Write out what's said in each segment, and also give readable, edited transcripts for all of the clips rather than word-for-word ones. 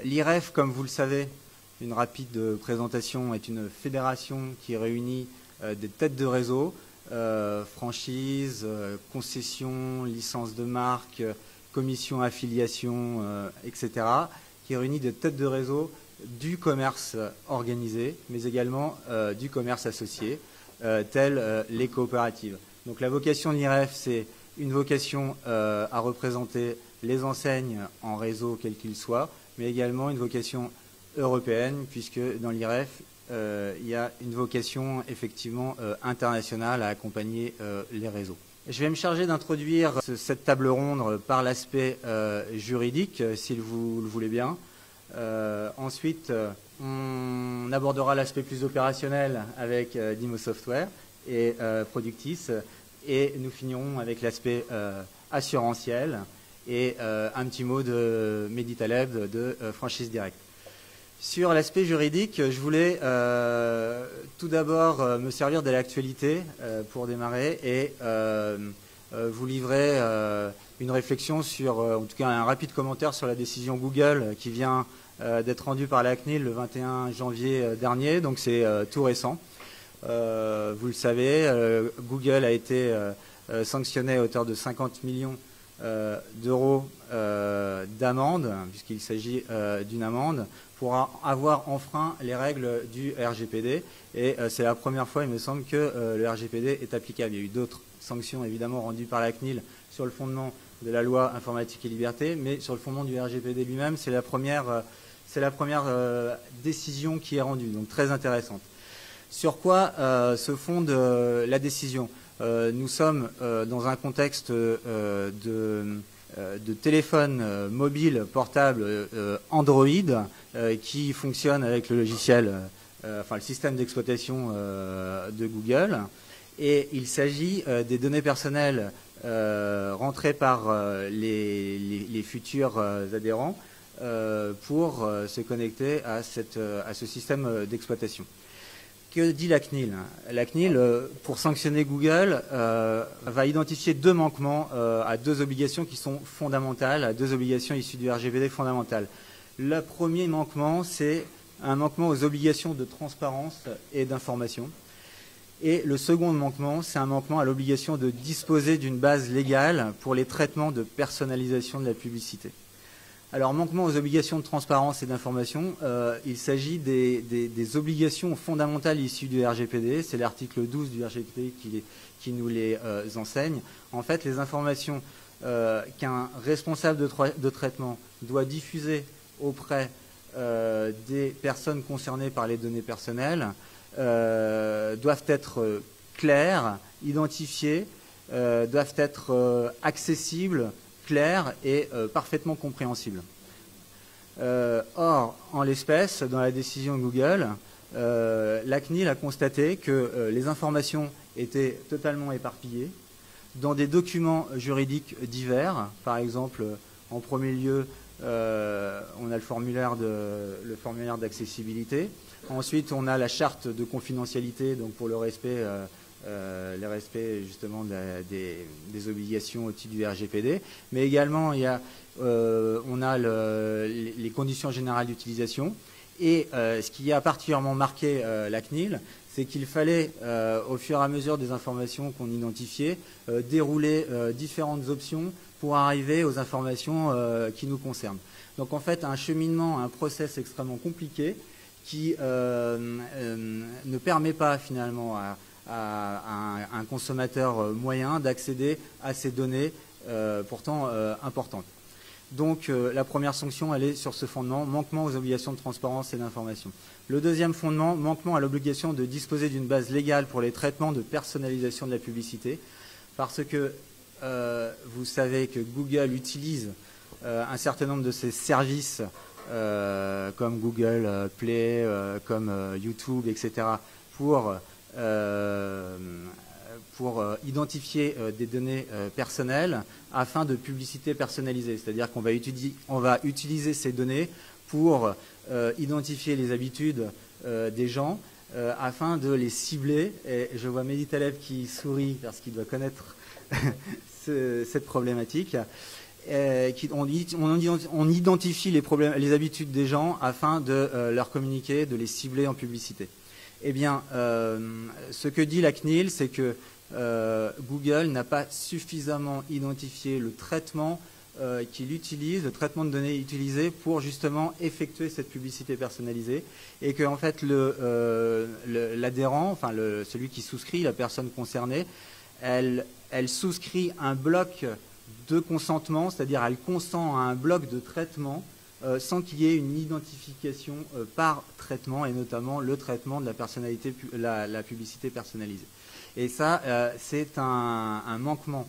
L'IREF, comme vous le savez, une rapide présentation, est une fédération qui réunit des têtes de réseau, franchise, concession, licence de marque, commission affiliation, etc., qui réunit des têtes de réseau du commerce organisé, mais également du commerce associé, telles les coopératives. Donc la vocation de l'IREF, c'est une vocation à représenter les enseignes en réseau quel qu'il soit, mais également une vocation européenne, puisque dans l'IREF, il y a une vocation effectivement internationale à accompagner les réseaux. Je vais me charger d'introduire cette table ronde par l'aspect juridique, si vous le voulez bien. Ensuite, on abordera l'aspect plus opérationnel avec Dimo Software et Productis, et nous finirons avec l'aspect assurantiel et un petit mot de Mehdi Taleb de Franchise Direct. Sur l'aspect juridique, je voulais tout d'abord me servir de l'actualité pour démarrer et vous livrer une réflexion sur, en tout cas un rapide commentaire sur la décision Google qui vient d'être rendue par la CNIL le 21 janvier dernier, donc c'est tout récent. Vous le savez, Google a été sanctionné à hauteur de 50 millions d'euros d'amende, puisqu'il s'agit d'une amende, pour avoir enfreint les règles du RGPD. Et c'est la première fois, il me semble, que le RGPD est applicable. Il y a eu d'autres sanctions, évidemment, rendues par la CNIL sur le fondement de la loi informatique et liberté, mais sur le fondement du RGPD lui-même, c'est la première décision qui est rendue, donc très intéressante. Sur quoi se fonde la décision ? Nous sommes dans un contexte de téléphone mobile portable Android qui fonctionne avec le logiciel, le système d'exploitation de Google. Et il s'agit des données personnelles rentrées par les futurs adhérents pour se connecter à ce système d'exploitation. Que dit la CNIL ? La CNIL, pour sanctionner Google, va identifier deux manquements à deux obligations qui sont fondamentales, à deux obligations issues du RGPD fondamentales. Le premier manquement, c'est un manquement aux obligations de transparence et d'information. Et le second manquement, c'est un manquement à l'obligation de disposer d'une base légale pour les traitements de personnalisation de la publicité. Alors, manquement aux obligations de transparence et d'information, il s'agit des obligations fondamentales issues du RGPD. C'est l'article 12 du RGPD qui nous les enseigne. En fait, les informations qu'un responsable de traitement doit diffuser auprès des personnes concernées par les données personnelles doivent être claires, identifiées, doivent être accessibles, clair et parfaitement compréhensible. Or, en l'espèce, dans la décision de Google, la CNIL a constaté que les informations étaient totalement éparpillées dans des documents juridiques divers. Par exemple, en premier lieu, on a le formulaire d'accessibilité. Ensuite, on a la charte de confidentialité, donc pour le respect justement des obligations au titre du RGPD, mais également on a les conditions générales d'utilisation. Et ce qui a particulièrement marqué la CNIL, c'est qu'il fallait, au fur et à mesure des informations qu'on identifiait, dérouler différentes options pour arriver aux informations qui nous concernent. Donc en fait, un cheminement, un process extrêmement compliqué qui ne permet pas finalement à un consommateur moyen d'accéder à ces données pourtant importantes. Donc la première sanction, elle est sur ce fondement, manquement aux obligations de transparence et d'information. Le deuxième fondement, manquement à l'obligation de disposer d'une base légale pour les traitements de personnalisation de la publicité, parce que vous savez que Google utilise un certain nombre de ses services comme Google Play, comme YouTube, etc., pour identifier des données personnelles afin de publicité personnalisée. C'est-à-dire qu'on va utiliser ces données pour identifier les habitudes des gens afin de les cibler. Et je vois Mehdi Taleb qui sourit parce qu'il doit connaître cette problématique. on identifie les habitudes des gens afin de leur communiquer, de les cibler en publicité. Eh bien, ce que dit la CNIL, c'est que Google n'a pas suffisamment identifié le traitement qu'il utilise, le traitement de données utilisé pour justement effectuer cette publicité personnalisée, et que en fait l'adhérent, enfin celui qui souscrit, la personne concernée, elle souscrit un bloc de consentement, c'est-à-dire elle consent à un bloc de traitement sans qu'il y ait une identification par traitement, et notamment le traitement de la personnalité, la publicité personnalisée. Et ça, c'est un manquement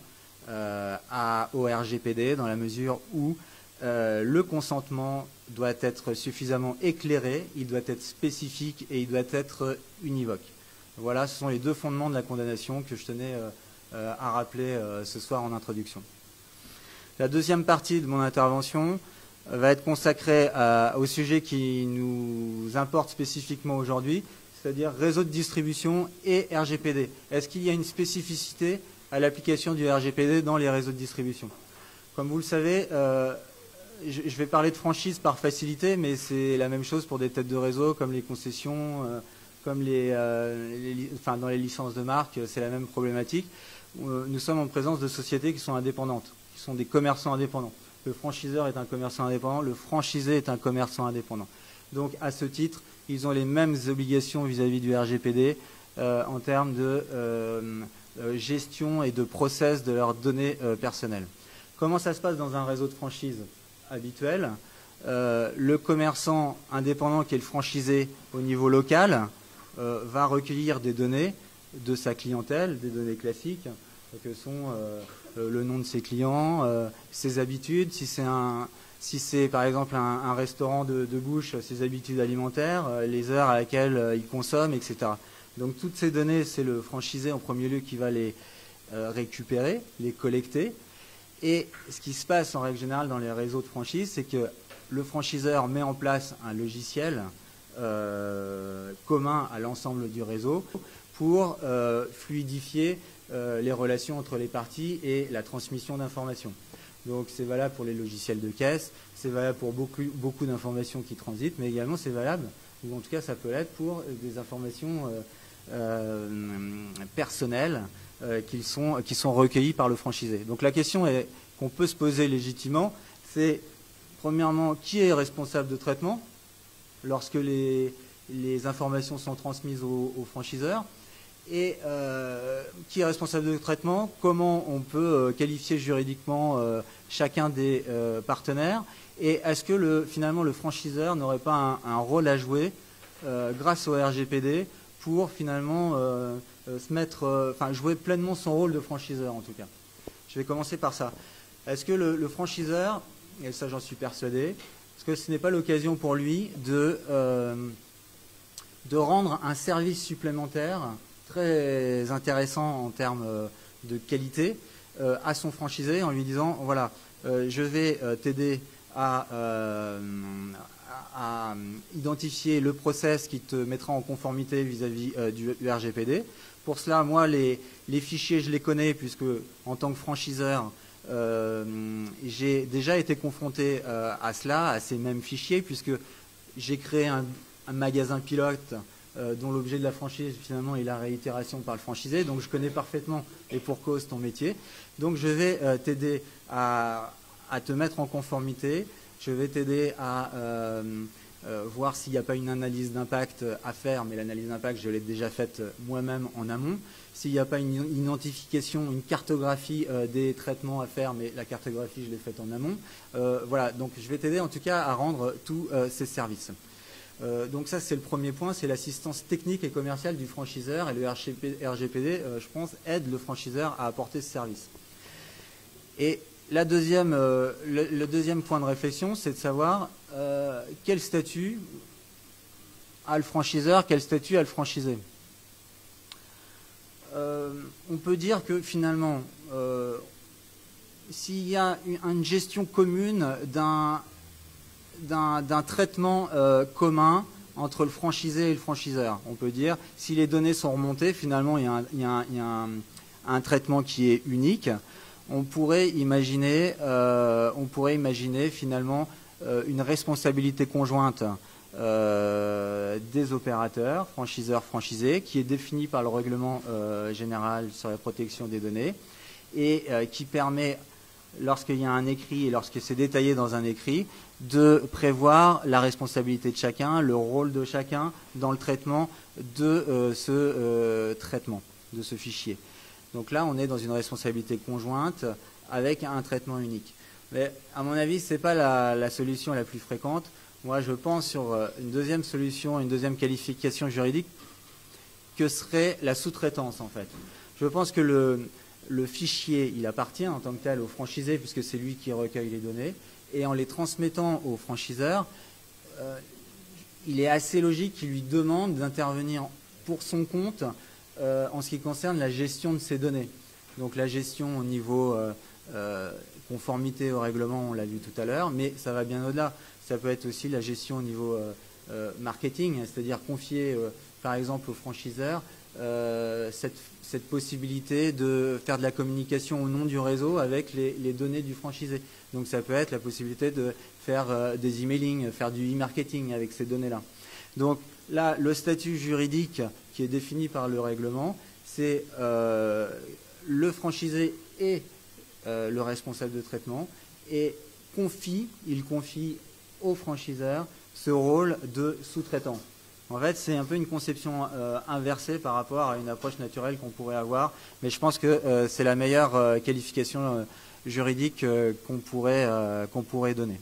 au RGPD, dans la mesure où le consentement doit être suffisamment éclairé, il doit être spécifique et il doit être univoque. Voilà, ce sont les deux fondements de la condamnation que je tenais à rappeler ce soir en introduction. La deuxième partie de mon intervention va être consacrée au sujet qui nous importe spécifiquement aujourd'hui, c'est-à-dire réseau de distribution et RGPD. Est-ce qu'il y a une spécificité à l'application du RGPD dans les réseaux de distribution? Comme vous le savez, je vais parler de franchise par facilité, mais c'est la même chose pour des têtes de réseau comme les concessions, comme dans les licences de marque, c'est la même problématique. Nous sommes en présence de sociétés qui sont indépendantes, qui sont des commerçants indépendants. Le franchiseur est un commerçant indépendant, le franchisé est un commerçant indépendant. Donc, à ce titre, ils ont les mêmes obligations vis-à-vis du RGPD en termes de gestion et de process de leurs données personnelles. Comment ça se passe dans un réseau de franchise habituel? Le commerçant indépendant qui est le franchisé au niveau local va recueillir des données de sa clientèle, des données classiques, que sont le nom de ses clients, ses habitudes, si c'est par exemple un restaurant de bouche, ses habitudes alimentaires, les heures à laquelle il consomme, etc. Donc toutes ces données, c'est le franchisé en premier lieu qui va les récupérer, les collecter. Et ce qui se passe en règle générale dans les réseaux de franchise, c'est que le franchiseur met en place un logiciel commun à l'ensemble du réseau pour fluidifier les relations entre les parties et la transmission d'informations. Donc c'est valable pour les logiciels de caisse, c'est valable pour beaucoup d'informations qui transitent, mais également c'est valable, ou en tout cas ça peut l'être pour des informations personnelles qui sont recueillies par le franchisé. Donc la question qu'on peut se poser légitimement, c'est premièrement, qui est responsable de traitement lorsque les informations sont transmises aux franchiseurs, et qui est responsable de traitement, comment on peut qualifier juridiquement chacun des partenaires, et est-ce que finalement le franchiseur n'aurait pas un rôle à jouer grâce au RGPD pour finalement jouer pleinement son rôle de franchiseur en tout cas. Je vais commencer par ça. Est-ce que le franchiseur, et ça j'en suis persuadé, est-ce que ce n'est pas l'occasion pour lui de rendre un service supplémentaire très intéressant en termes de qualité à son franchisé en lui disant voilà, je vais t'aider à identifier le process qui te mettra en conformité vis-à-vis du RGPD. Pour cela, moi, les fichiers, je les connais puisque en tant que franchiseur, j'ai déjà été confronté à cela, à ces mêmes fichiers, puisque j'ai créé un magasin pilote dont l'objet de la franchise finalement est la réitération par le franchisé. Donc je connais parfaitement et pour cause ton métier. Donc je vais t'aider à te mettre en conformité. Je vais t'aider à voir s'il n'y a pas une analyse d'impact à faire, mais l'analyse d'impact, je l'ai déjà faite moi-même en amont. S'il n'y a pas une identification, une cartographie des traitements à faire, mais la cartographie, je l'ai faite en amont. Voilà, donc je vais t'aider en tout cas à rendre tous ces services. Donc ça, c'est le premier point, c'est l'assistance technique et commerciale du franchiseur, et le RGPD, je pense, aide le franchiseur à apporter ce service. Et le deuxième point de réflexion, c'est de savoir quel statut a le franchiseur, quel statut a le franchisé. On peut dire que finalement, s'il y a une gestion commune d'un traitement commun entre le franchisé et le franchiseur, on peut dire, si les données sont remontées, finalement, il y a un traitement qui est unique. on pourrait imaginer finalement une responsabilité conjointe des opérateurs, franchiseurs, franchisés, qui est définie par le règlement général sur la protection des données et qui permet, lorsqu'il y a un écrit et lorsque c'est détaillé dans un écrit, de prévoir la responsabilité de chacun, le rôle de chacun dans le traitement de de ce fichier. Donc là, on est dans une responsabilité conjointe avec un traitement unique. Mais à mon avis, ce n'est pas la solution la plus fréquente. Moi, je pense sur une deuxième solution, une deuxième qualification juridique, que serait la sous-traitance, en fait. Je pense que le fichier, il appartient en tant que tel au franchisé, puisque c'est lui qui recueille les données, et en les transmettant au franchiseur, il est assez logique qu'il lui demande d'intervenir pour son compte en ce qui concerne la gestion de ces données. Donc la gestion au niveau conformité au règlement, on l'a vu tout à l'heure, mais ça va bien au-delà. Ça peut être aussi la gestion au niveau marketing, c'est-à-dire confier par exemple au franchiseur cette possibilité de faire de la communication au nom du réseau avec les données du franchisé. Donc ça peut être la possibilité de faire des emailing, faire du e-marketing avec ces données-là. Donc là, le statut juridique qui est défini par le règlement, c'est le franchisé et le responsable de traitement et il confie au franchiseur ce rôle de sous-traitant. En fait, c'est un peu une conception inversée par rapport à une approche naturelle qu'on pourrait avoir, mais je pense que c'est la meilleure qualification juridique qu'on pourrait donner.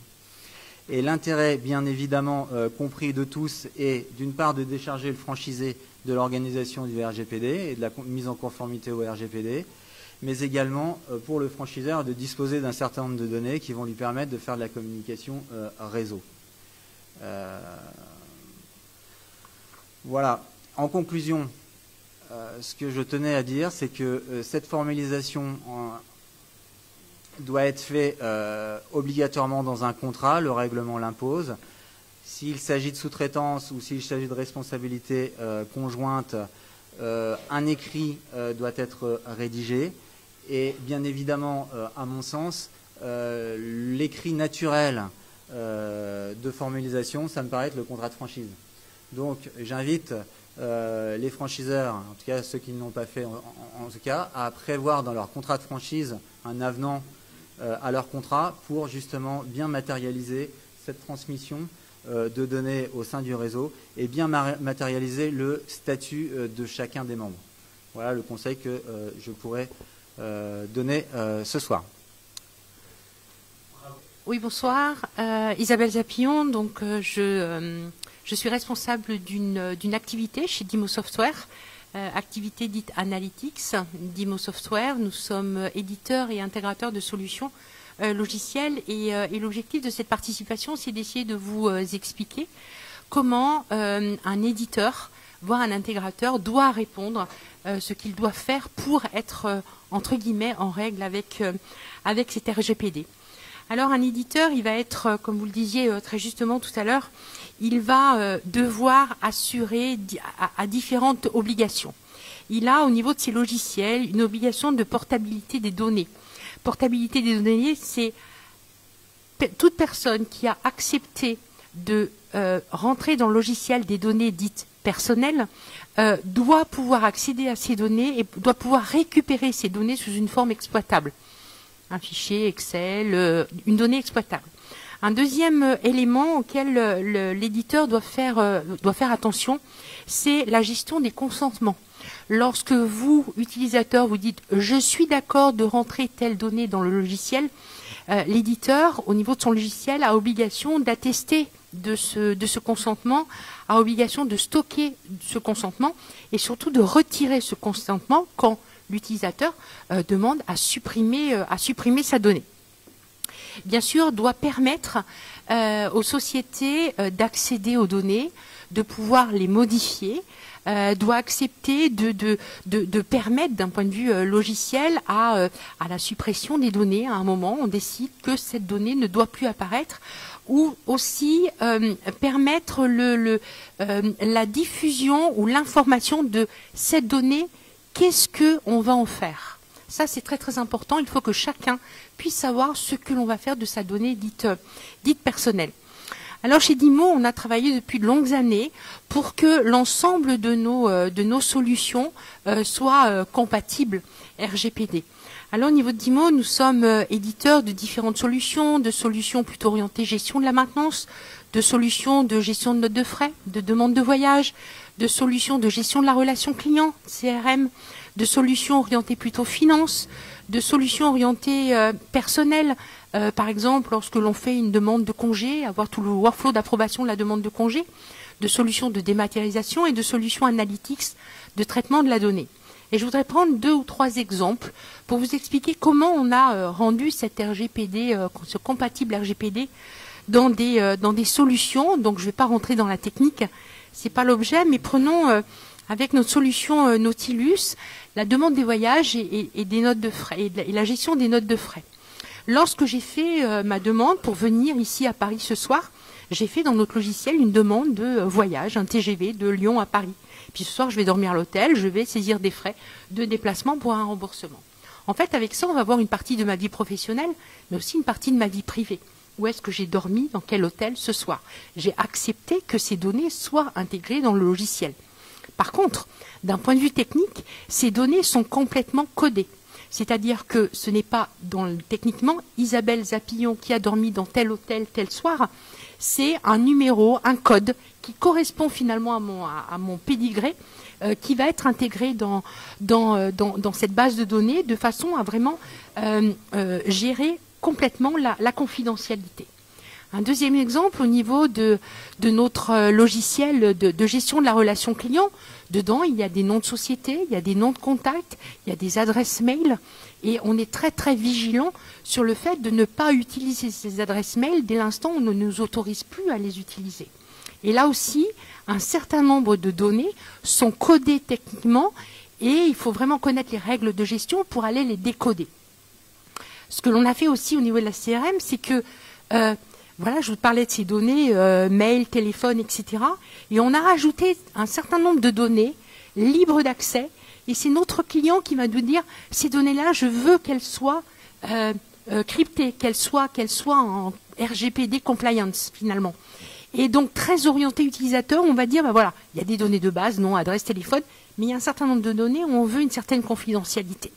Et l'intérêt, bien évidemment, compris de tous, est d'une part de décharger le franchisé de l'organisation du RGPD et de la mise en conformité au RGPD, mais également pour le franchiseur de disposer d'un certain nombre de données qui vont lui permettre de faire de la communication réseau. Voilà. En conclusion, ce que je tenais à dire, c'est que cette formalisation doit être faite obligatoirement dans un contrat, le règlement l'impose. S'il s'agit de sous-traitance ou s'il s'agit de responsabilité conjointe, un écrit doit être rédigé. Et bien évidemment, à mon sens, l'écrit naturel de formalisation, ça me paraît être le contrat de franchise. Donc j'invite les franchiseurs, en tout cas ceux qui ne l'ont pas fait en tout cas, à prévoir dans leur contrat de franchise un avenant à leur contrat pour justement bien matérialiser cette transmission de données au sein du réseau et bien matérialiser le statut de chacun des membres. Voilà le conseil que je pourrais donner ce soir. Oui, bonsoir. Isabelle Zapillon, donc je suis responsable d'une activité chez Dimo Software, activité dite Analytics. Dimo Software, nous sommes éditeurs et intégrateurs de solutions logicielles et l'objectif de cette participation, c'est d'essayer de vous expliquer comment un éditeur, voire un intégrateur, doit répondre ce qu'il doit faire pour être, entre guillemets, en règle avec cet RGPD. Alors un éditeur, il va être, comme vous le disiez très justement tout à l'heure, il va devoir assurer à différentes obligations. Il a au niveau de ses logiciels une obligation de portabilité des données. Portabilité des données, c'est toute personne qui a accepté de rentrer dans le logiciel des données dites personnelles doit pouvoir accéder à ces données et doit pouvoir récupérer ces données sous une forme exploitable. Un fichier Excel, une donnée exploitable. Un deuxième élément auquel l'éditeur doit faire attention, c'est la gestion des consentements. Lorsque vous, utilisateur, vous dites « je suis d'accord de rentrer telle donnée dans le logiciel », l'éditeur, au niveau de son logiciel, a obligation d'attester de ce consentement, a obligation de stocker ce consentement et surtout de retirer ce consentement quand l'utilisateur demande à supprimer sa donnée. Bien sûr, doit permettre aux sociétés d'accéder aux données, de pouvoir les modifier, doit accepter de permettre d'un point de vue logiciel à la suppression des données. À un moment, on décide que cette donnée ne doit plus apparaître, ou aussi permettre la diffusion ou l'information de cette donnée. Qu'est-ce qu'on va en faire? Ça, c'est très très important. Il faut que chacun puisse savoir ce que l'on va faire de sa donnée dite personnelle. Alors chez DIMO, on a travaillé depuis de longues années pour que l'ensemble de nos solutions soient compatibles RGPD. Alors au niveau de DIMO, nous sommes éditeurs de différentes solutions, de solutions plutôt orientées gestion de la maintenance, de solutions de gestion de notes de frais, de demande de voyage, de solutions de gestion de la relation client, CRM, de solutions orientées plutôt finance, de solutions orientées personnelles. Par exemple, lorsque l'on fait une demande de congé, avoir tout le workflow d'approbation de la demande de congé, de solutions de dématérialisation et de solutions analytics de traitement de la donnée. Et je voudrais prendre 2 ou 3 exemples pour vous expliquer comment on a rendu cette RGPD, ce compatible RGPD, dans des solutions. Donc je ne vais pas rentrer dans la technique, c'est pas l'objet, mais prenons avec notre solution Nautilus la demande des voyages et des notes de frais et la gestion des notes de frais. Lorsque j'ai fait ma demande pour venir ici à Paris ce soir, j'ai fait dans notre logiciel une demande de voyage, un TGV de Lyon à Paris. Puis ce soir, je vais dormir à l'hôtel, je vais saisir des frais de déplacement pour un remboursement. En fait, avec ça, on va voir une partie de ma vie professionnelle, mais aussi une partie de ma vie privée. Où est-ce que j'ai dormi, dans quel hôtel ce soir? J'ai accepté que ces données soient intégrées dans le logiciel. Par contre, d'un point de vue technique, ces données sont complètement codées. C'est-à-dire que ce n'est pas techniquement Isabelle Zapillon qui a dormi dans tel hôtel tel soir. C'est un numéro, un code qui correspond finalement à mon pédigré, qui va être intégré dans cette base de données de façon à vraiment gérer complètement la confidentialité. Un deuxième exemple au niveau de notre logiciel de gestion de la relation client. Dedans, il y a des noms de société, il y a des noms de contacts, il y a des adresses mail. Et on est très très vigilant sur le fait de ne pas utiliser ces adresses mail dès l'instant où on ne nous autorise plus à les utiliser. Et là aussi, un certain nombre de données sont codées techniquement et il faut vraiment connaître les règles de gestion pour aller les décoder. Ce que l'on a fait aussi au niveau de la CRM, c'est que voilà, je vous parlais de ces données, mail, téléphone, etc. Et on a rajouté un certain nombre de données libres d'accès. Et c'est notre client qui va nous dire, ces données-là, je veux qu'elles soient cryptées, qu'elles soient en RGPD compliance, finalement. Et donc, très orienté utilisateur, on va dire, ben voilà, il y a des données de base, nom, adresse, téléphone, mais il y a un certain nombre de données où on veut une certaine confidentialité.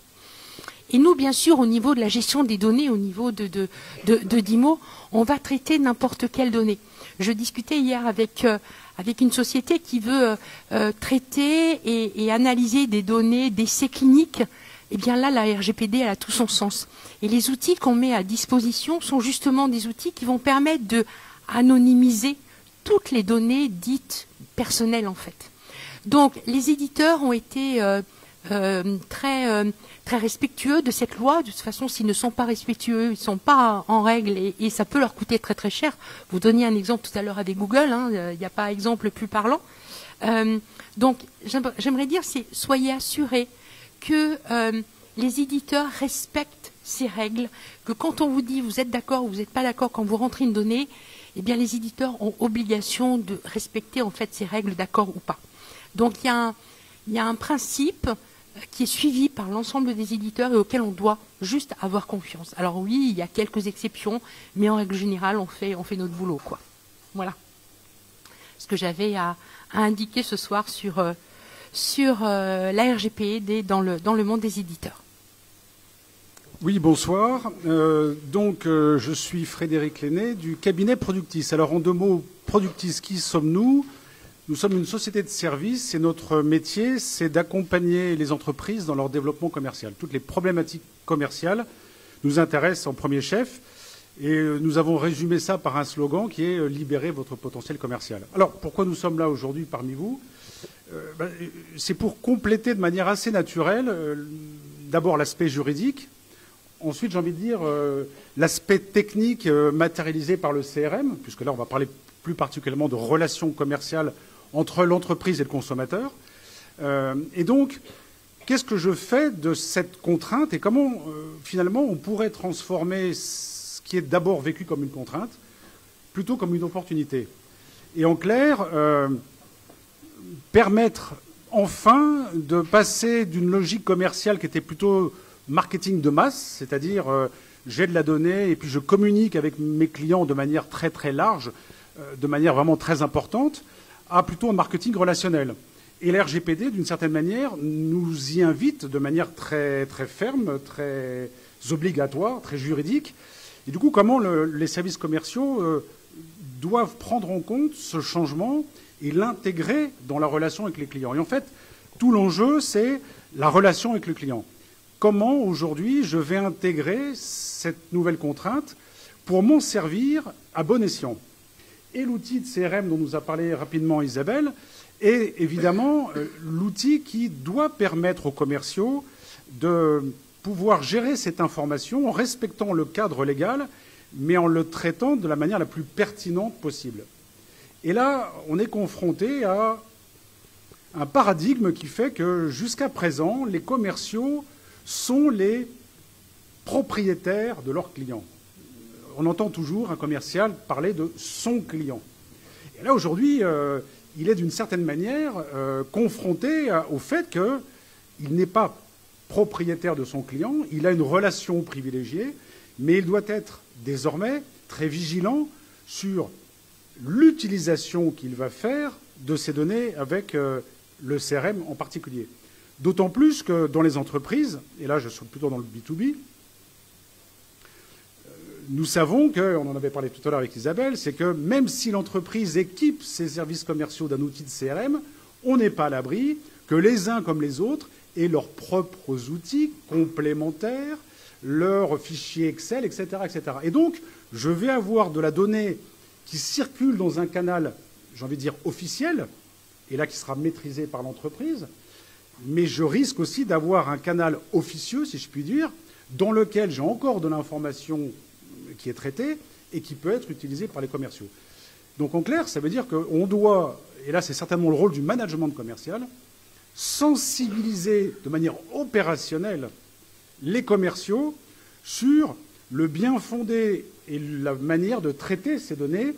Et nous, bien sûr, au niveau de la gestion des données, au niveau de DIMO, on va traiter n'importe quelle donnée. Je discutais hier avec une société qui veut traiter et analyser des données d'essais cliniques. Eh bien là, la RGPD, elle a tout son sens. Et les outils qu'on met à disposition sont justement des outils qui vont permettre de anonymiser toutes les données dites personnelles, en fait. Donc, les éditeurs ont été très respectueux de cette loi. De toute façon, s'ils ne sont pas respectueux, ils ne sont pas en règle et ça peut leur coûter très très cher. Vous donniez un exemple tout à l'heure avec Google, il n'y a pas exemple plus parlant. Donc, j'aimerais dire, soyez assurés que les éditeurs respectent ces règles, que quand on vous dit vous êtes d'accord ou vous n'êtes pas d'accord quand vous rentrez une donnée, eh bien les éditeurs ont obligation de respecter en fait ces règles d'accord ou pas. Donc il y a un principe qui est suivi par l'ensemble des éditeurs et auquel on doit juste avoir confiance. Alors oui, il y a quelques exceptions, mais en règle générale, on fait notre boulot, quoi. Voilà ce que j'avais à indiquer ce soir sur la RGPD dans le monde des éditeurs. Oui, bonsoir. Je suis Frédéric Lenné du cabinet Productis. Alors en 2 mots, Productis, qui sommes-nous ? Nous sommes une société de services et notre métier, c'est d'accompagner les entreprises dans leur développement commercial. Toutes les problématiques commerciales nous intéressent en premier chef et nous avons résumé ça par un slogan qui est « Libérez votre potentiel commercial ». Alors, pourquoi nous sommes là aujourd'hui parmi vous ? C'est pour compléter de manière assez naturelle d'abord l'aspect juridique, ensuite, j'ai envie de dire, l'aspect technique matérialisé par le CRM, puisque là, on va parler plus particulièrement de relations commerciales entre l'entreprise et le consommateur. Et donc, qu'est-ce que je fais de cette contrainte et comment, finalement, on pourrait transformer ce qui est d'abord vécu comme une contrainte plutôt comme une opportunité. Et en clair, permettre enfin de passer d'une logique commerciale qui était plutôt marketing de masse, c'est-à-dire j'ai de la donnée et puis je communique avec mes clients de manière très très large, de manière vraiment très importante, à plutôt un marketing relationnel. Et la RGPD, d'une certaine manière, nous y invite de manière très, très ferme, très obligatoire, très juridique. Et du coup, comment les services commerciaux doivent prendre en compte ce changement et l'intégrer dans la relation avec les clients. Et en fait, tout l'enjeu, c'est la relation avec le client. Comment, aujourd'hui, je vais intégrer cette nouvelle contrainte pour m'en servir à bon escient. Et l'outil de CRM dont nous a parlé rapidement Isabelle est évidemment l'outil qui doit permettre aux commerciaux de pouvoir gérer cette information en respectant le cadre légal, mais en le traitant de la manière la plus pertinente possible. Et là, on est confronté à un paradigme qui fait que jusqu'à présent, les commerciaux sont les propriétaires de leurs clients. On entend toujours un commercial parler de son client. Et là, aujourd'hui, il est d'une certaine manière confronté au fait qu'il n'est pas propriétaire de son client, il a une relation privilégiée, mais il doit être désormais très vigilant sur l'utilisation qu'il va faire de ces données avec le CRM en particulier. D'autant plus que dans les entreprises, et là je suis plutôt dans le B2B, nous savons que, on en avait parlé tout à l'heure avec Isabelle, c'est que même si l'entreprise équipe ses services commerciaux d'un outil de CRM, on n'est pas à l'abri que les uns comme les autres aient leurs propres outils complémentaires, leurs fichiers Excel, etc., etc. Et donc, je vais avoir de la donnée qui circule dans un canal, j'ai envie de dire, officiel, et là qui sera maîtrisé par l'entreprise, mais je risque aussi d'avoir un canal officieux, si je puis dire, dans lequel j'ai encore de l'information qui est traitée et qui peut être utilisée par les commerciaux. Donc en clair, ça veut dire qu'on doit, et là c'est certainement le rôle du management commercial, sensibiliser de manière opérationnelle les commerciaux sur le bien fondé et la manière de traiter ces données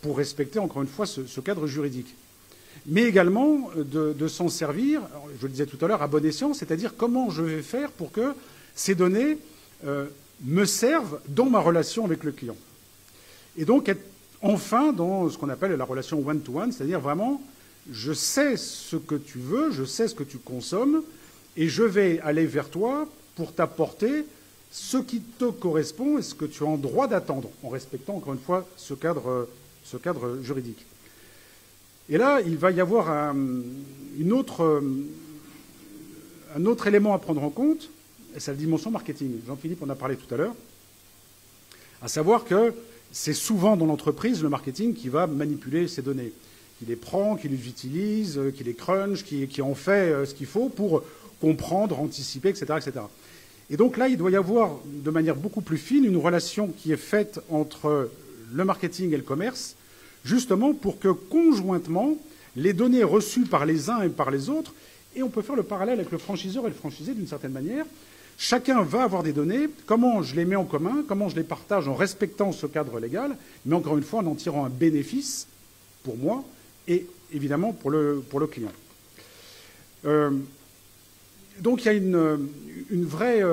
pour respecter, encore une fois, ce cadre juridique. Mais également de s'en servir, je le disais tout à l'heure, à bon escient, c'est-à-dire comment je vais faire pour que ces données me servent dans ma relation avec le client. Et donc être enfin dans ce qu'on appelle la relation one-to-one, c'est-à-dire vraiment, je sais ce que tu veux, je sais ce que tu consommes, et je vais aller vers toi pour t'apporter ce qui te correspond et ce que tu as en droit d'attendre, en respectant, encore une fois, ce cadre juridique. Et là, il va y avoir un autre élément à prendre en compte, et c'est la dimension marketing. Jean-Philippe en a parlé tout à l'heure, à savoir que c'est souvent dans l'entreprise le marketing qui va manipuler ces données, qui les prend, qui les utilise, qui les crunch, qui en fait ce qu'il faut pour comprendre, anticiper, etc., etc. Et donc là, il doit y avoir, de manière beaucoup plus fine, une relation qui est faite entre le marketing et le commerce, justement pour que, conjointement, les données reçues par les uns et par les autres, et on peut faire le parallèle avec le franchiseur et le franchisé d'une certaine manière, chacun va avoir des données, comment je les mets en commun, comment je les partage en respectant ce cadre légal, mais encore une fois en tirant un bénéfice pour moi et évidemment pour le client. Donc il y a une vraie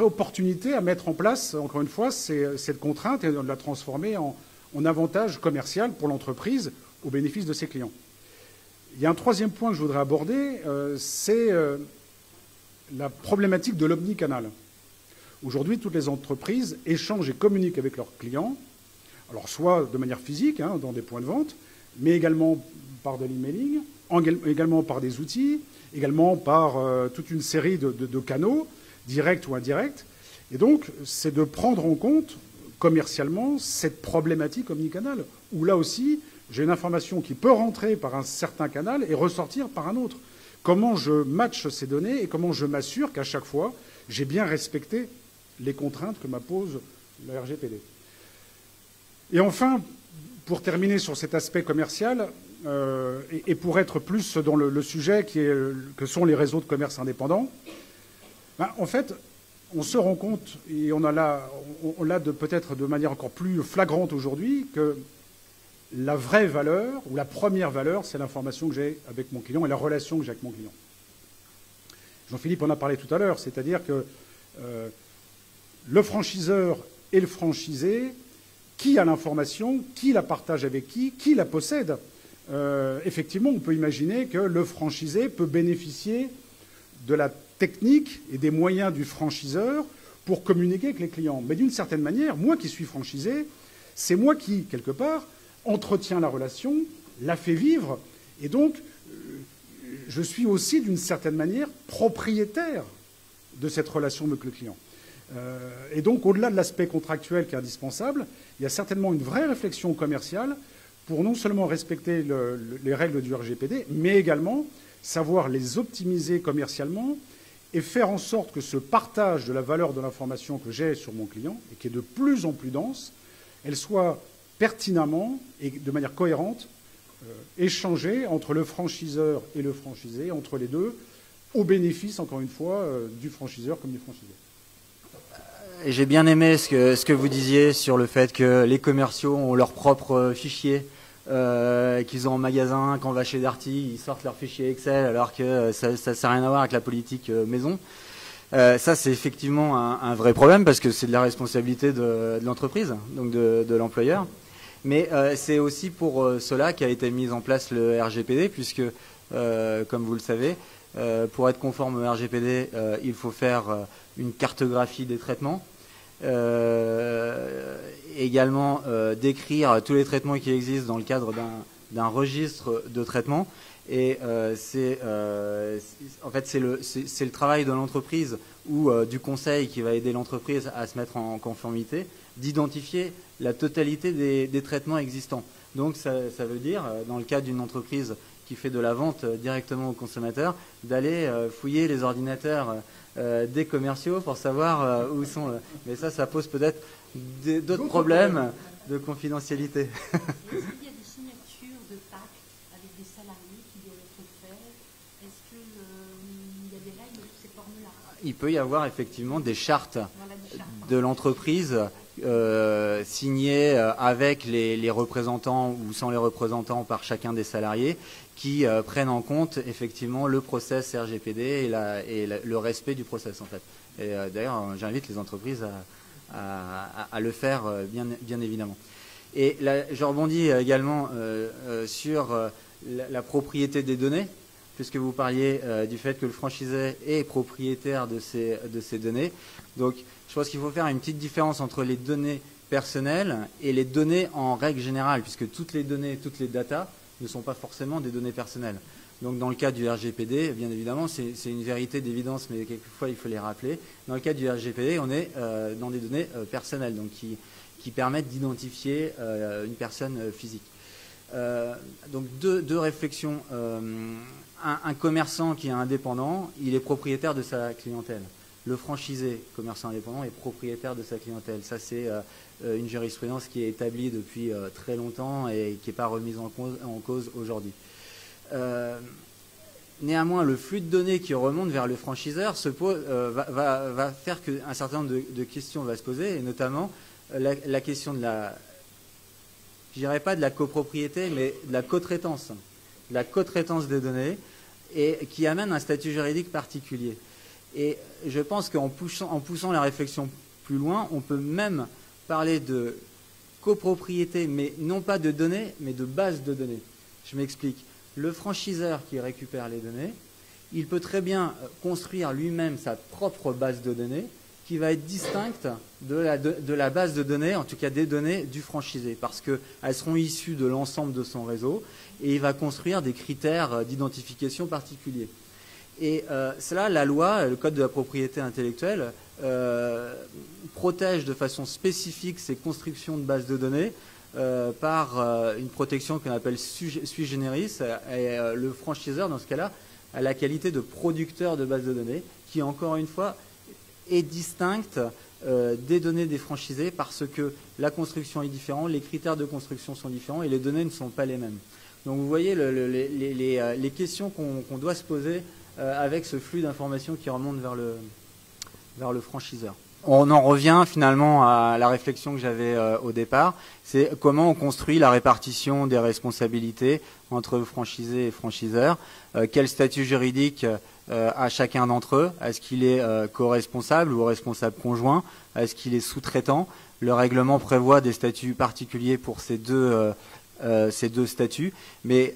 opportunité à mettre en place, encore une fois, cette contrainte et de la transformer en avantage commercial pour l'entreprise au bénéfice de ses clients. Il y a un troisième point que je voudrais aborder, c'est la problématique de l'omnicanal. Aujourd'hui, toutes les entreprises échangent et communiquent avec leurs clients, alors soit de manière physique, dans des points de vente, mais également par de l'emailing, également par des outils, également par toute une série de canaux, directs ou indirects. Et donc, c'est de prendre en compte commercialement cette problématique omnicanal, où là aussi, j'ai une information qui peut rentrer par un certain canal et ressortir par un autre. Comment je matche ces données et comment je m'assure qu'à chaque fois, j'ai bien respecté les contraintes que m'appose la RGPD. Et enfin, pour terminer sur cet aspect commercial, et pour être plus dans le sujet que sont les réseaux de commerce indépendants, en fait, on se rend compte, et on l'a peut-être de manière encore plus flagrante aujourd'hui, que la vraie valeur, ou la première valeur, c'est l'information que j'ai avec mon client et la relation que j'ai avec mon client. Jean-Philippe en a parlé tout à l'heure, c'est-à-dire que le franchiseur et le franchisé, qui a l'information, qui la partage avec qui la possède. Effectivement, on peut imaginer que le franchisé peut bénéficier de la technique et des moyens du franchiseur pour communiquer avec les clients. Mais d'une certaine manière, moi qui suis franchisé, c'est moi qui, quelque part, entretiens la relation, la fait vivre, et donc je suis aussi, d'une certaine manière, propriétaire de cette relation avec le client. Et donc, au-delà de l'aspect contractuel qui est indispensable, il y a certainement une vraie réflexion commerciale pour non seulement respecter les règles du RGPD, mais également savoir les optimiser commercialement et faire en sorte que ce partage de la valeur de l'information que j'ai sur mon client, et qui est de plus en plus dense, elle soit pertinemment et de manière cohérente échangée entre le franchiseur et le franchisé, entre les deux, au bénéfice, encore une fois, du franchiseur comme du franchisé. J'ai bien aimé ce que vous disiez sur le fait que les commerciaux ont leurs propres fichiers qu'ils ont en magasin. Quand on va chez Darty, ils sortent leur fichier Excel alors que ça n'a rien à voir avec la politique maison. Ça, c'est effectivement un vrai problème parce que c'est de la responsabilité de l'entreprise, donc de l'employeur. Mais c'est aussi pour cela qu'a été mis en place le RGPD, puisque, comme vous le savez, pour être conforme au RGPD, il faut faire une cartographie des traitements, également décrire tous les traitements qui existent dans le cadre d'un registre de traitement. Et en fait, c'est le travail de l'entreprise ou du conseil qui va aider l'entreprise à se mettre en conformité, d'identifier la totalité des traitements existants. Donc ça veut dire, dans le cas d'une entreprise qui fait de la vente directement aux consommateurs, d'aller fouiller les ordinateurs des commerciaux pour savoir où sont. Mais ça pose peut-être d'autres problèmes de confidentialité. Est-ce qu'il y a des signatures de pacte avec des salariés qui doivent être faites? Est-ce qu'il y a des règles pour ces formules-là? Il peut y avoir effectivement des chartes de l'entreprise signées avec les représentants ou sans les représentants par chacun des salariés qui prennent en compte effectivement le process RGPD et le respect du process en fait. Et d'ailleurs, j'invite les entreprises à le faire bien évidemment. Et là, je rebondis également sur la propriété des données, puisque vous parliez du fait que le franchisé est propriétaire de ces données. Donc, je pense qu'il faut faire une petite différence entre les données personnelles et les données en règle générale, puisque toutes les données, toutes les datas ne sont pas forcément des données personnelles. Donc, dans le cas du RGPD, bien évidemment, c'est une vérité d'évidence, mais quelquefois, il faut les rappeler. Dans le cas du RGPD, on est dans des données personnelles, donc qui permettent d'identifier une personne physique. Donc, deux réflexions. Un commerçant qui est indépendant, il est propriétaire de sa clientèle. Le franchisé, commerçant indépendant, est propriétaire de sa clientèle. Ça, c'est une jurisprudence qui est établie depuis très longtemps et qui n'est pas remise en cause aujourd'hui. Néanmoins, le flux de données qui remonte vers le franchiseur va faire qu'un certain nombre de questions va se poser, et notamment la question de je dirais pas de la copropriété, mais de la cotraitance. La cotraitance des données, et qui amène un statut juridique particulier. Et je pense qu'en poussant la réflexion plus loin, on peut même parler de copropriété, mais non pas de données, mais de base de données. Je m'explique. Le franchiseur qui récupère les données, il peut très bien construire lui-même sa propre base de données qui va être distincte de la base de données, en tout cas des données du franchisé, parce qu'elles seront issues de l'ensemble de son réseau, et il va construire des critères d'identification particuliers. Et cela, la loi, le Code de la propriété intellectuelle, protège de façon spécifique ces constructions de bases de données par une protection qu'on appelle sui generis, et le franchiseur, dans ce cas-là, a la qualité de producteur de bases de données, qui, encore une fois, est distincte des données des franchisés, parce que la construction est différente, les critères de construction sont différents et les données ne sont pas les mêmes. Donc vous voyez les questions qu'on doit se poser avec ce flux d'informations qui remonte vers le franchiseur. On en revient finalement à la réflexion que j'avais au départ, c'est comment on construit la répartition des responsabilités entre franchisés et franchiseurs, quel statut juridique à chacun d'entre eux. Est-ce qu'il est co-responsable ou responsable conjoint? Est-ce qu'il est sous-traitant? Le règlement prévoit des statuts particuliers pour ces deux statuts. Mais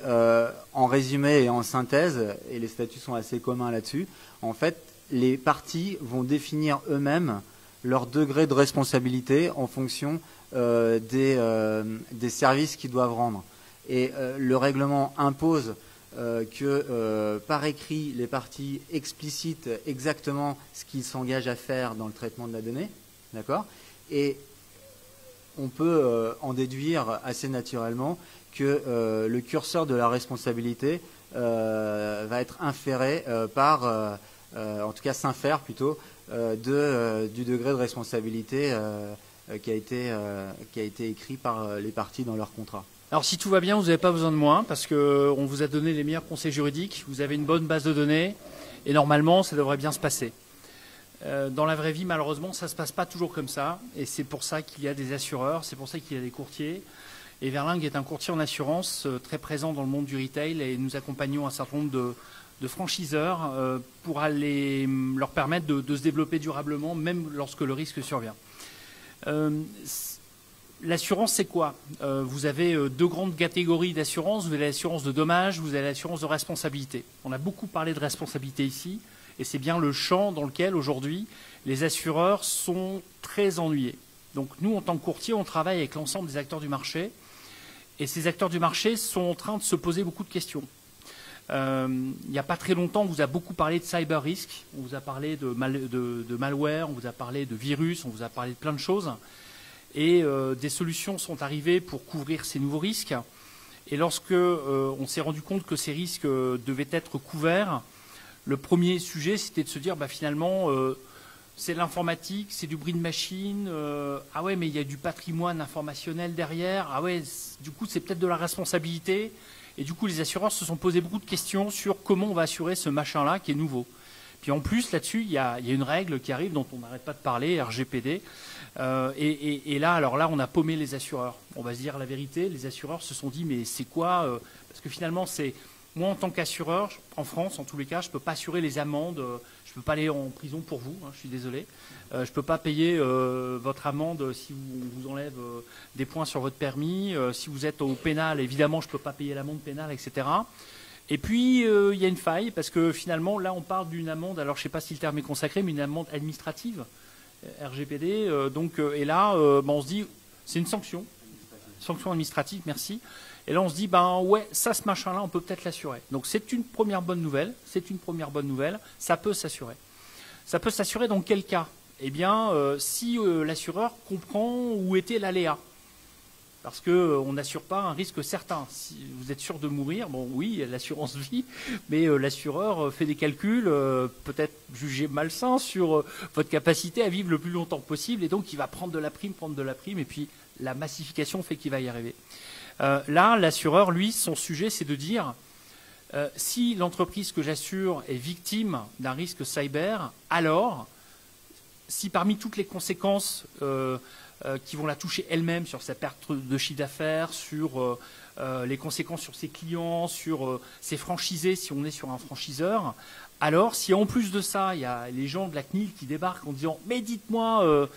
en résumé et en synthèse, et les statuts sont assez communs là-dessus, en fait, les parties vont définir eux-mêmes leur degré de responsabilité en fonction des services qu'ils doivent rendre. Et le règlement impose que par écrit, les parties explicitent exactement ce qu'ils s'engagent à faire dans le traitement de la donnée. D'accord ? Et on peut en déduire assez naturellement que le curseur de la responsabilité va être inféré par, en tout cas s'infère plutôt, du degré de responsabilité qui a été écrit par les parties dans leur contrat. Alors si tout va bien, vous n'avez pas besoin de moi parce qu'on vous a donné les meilleurs conseils juridiques, vous avez une bonne base de données et normalement ça devrait bien se passer. Dans la vraie vie, malheureusement, ça ne se passe pas toujours comme ça et c'est pour ça qu'il y a des assureurs, c'est pour ça qu'il y a des courtiers. Et Verlingue est un courtier en assurance très présent dans le monde du retail et nous accompagnons un certain nombre de franchiseurs pour aller leur permettre de se développer durablement même lorsque le risque survient. L'assurance, c'est quoi? Vous avez deux grandes catégories d'assurance. Vous avez l'assurance de dommages, vous avez l'assurance de responsabilité. On a beaucoup parlé de responsabilité ici, et c'est bien le champ dans lequel, aujourd'hui, les assureurs sont très ennuyés. Donc nous, en tant que courtier, on travaille avec l'ensemble des acteurs du marché, et ces acteurs du marché sont en train de se poser beaucoup de questions. Il n'y a pas très longtemps, on vous a beaucoup parlé de cyber risk, on vous a parlé de malware, on vous a parlé de virus, on vous a parlé de plein de choses. Et des solutions sont arrivées pour couvrir ces nouveaux risques. Et lorsque on s'est rendu compte que ces risques devaient être couverts, le premier sujet, c'était de se dire, finalement, c'est de l'informatique, c'est du bruit de machine, ah ouais, mais il y a du patrimoine informationnel derrière, ah ouais, du coup, c'est peut-être de la responsabilité. Et du coup, les assureurs se sont posé beaucoup de questions sur comment on va assurer ce machin-là qui est nouveau. Puis en plus, là-dessus, il y a une règle qui arrive dont on n'arrête pas de parler, RGPD. Et là, alors là, on a paumé les assureurs. On va se dire la vérité, les assureurs se sont dit, mais c'est quoi parce que finalement, c'est moi, en tant qu'assureur, en France, en tous les cas, je ne peux pas assurer les amendes, je ne peux pas aller en prison pour vous, je suis désolé. Je ne peux pas payer votre amende si on vous enlève des points sur votre permis. Si vous êtes au pénal, évidemment, je ne peux pas payer l'amende pénale, etc. Et puis, il y a une faille, parce que finalement, là, on parle d'une amende, alors je ne sais pas si le terme est consacré, mais une amende administrative, RGPD. Et là, on se dit, c'est une sanction administrative, merci. Et là, on se dit, ouais, ça, ce machin-là, on peut peut-être l'assurer. Donc, c'est une première bonne nouvelle. Ça peut s'assurer. Ça peut s'assurer dans quel cas? Eh bien, si l'assureur comprend où était l'aléa. Parce qu'on n'assure pas un risque certain. Si vous êtes sûr de mourir, bon oui, l'assurance vie, mais l'assureur fait des calculs peut-être jugés malsains sur votre capacité à vivre le plus longtemps possible, et donc il va prendre de la prime, et puis la massification fait qu'il va y arriver. Là, l'assureur, lui, son sujet, c'est de dire si l'entreprise que j'assure est victime d'un risque cyber, alors, si parmi toutes les conséquences qui vont la toucher elle-même sur sa perte de chiffre d'affaires, sur les conséquences sur ses clients, sur ses franchisés, si on est sur un franchiseur. Alors, si en plus de ça, il y a les gens de la CNIL qui débarquent en disant « Mais dites-moi,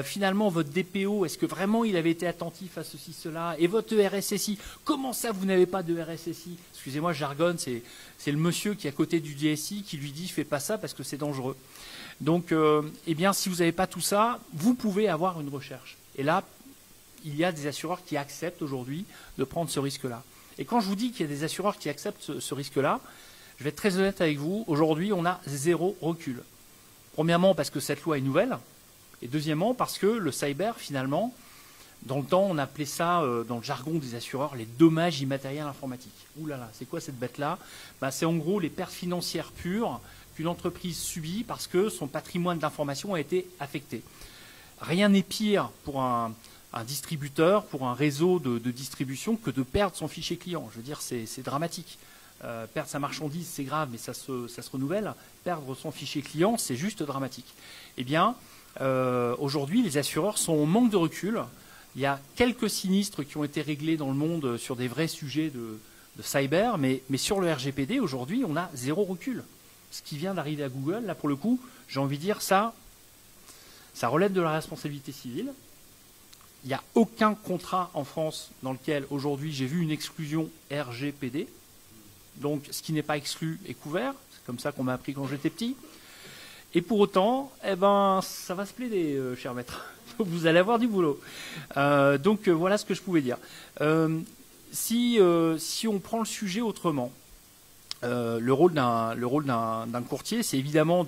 finalement, votre DPO, est-ce que vraiment il avait été attentif à ceci, cela? Et votre RSSI, comment ça, vous n'avez pas de RSSI ?» Excusez-moi, je jargonne, c'est le monsieur qui est à côté du DSI qui lui dit « Fais pas ça parce que c'est dangereux. » Donc, eh bien, si vous n'avez pas tout ça, vous pouvez avoir une recherche. Et là, il y a des assureurs qui acceptent aujourd'hui de prendre ce risque-là. Et quand je vous dis qu'il y a des assureurs qui acceptent ce risque-là, je vais être très honnête avec vous, aujourd'hui, on a zéro recul. Premièrement, parce que cette loi est nouvelle, et deuxièmement, parce que le cyber, finalement, dans le temps, on appelait ça, dans le jargon des assureurs, les dommages immatériels informatiques. Ouh là là, c'est quoi cette bête-là? C'est en gros les pertes financières pures qu'une entreprise subit parce que son patrimoine d'information a été affecté. Rien n'est pire pour un distributeur, pour un réseau de distribution, que de perdre son fichier client. Je veux dire, c'est dramatique. Perdre sa marchandise, c'est grave, mais ça se renouvelle. Perdre son fichier client, c'est juste dramatique. Eh bien, aujourd'hui, les assureurs sont en manque de recul. Il y a quelques sinistres qui ont été réglés dans le monde sur des vrais sujets de cyber, mais sur le RGPD, aujourd'hui, on a zéro recul. Ce qui vient d'arriver à Google, là pour le coup, j'ai envie de dire ça relève de la responsabilité civile. Il n'y a aucun contrat en France dans lequel aujourd'hui j'ai vu une exclusion RGPD. Donc ce qui n'est pas exclu est couvert. C'est comme ça qu'on m'a appris quand j'étais petit. Et pour autant, eh ben, ça va se plaider, cher maître. Vous allez avoir du boulot. Donc voilà ce que je pouvais dire. Si on prend le sujet autrement, le rôle d'un courtier, c'est évidemment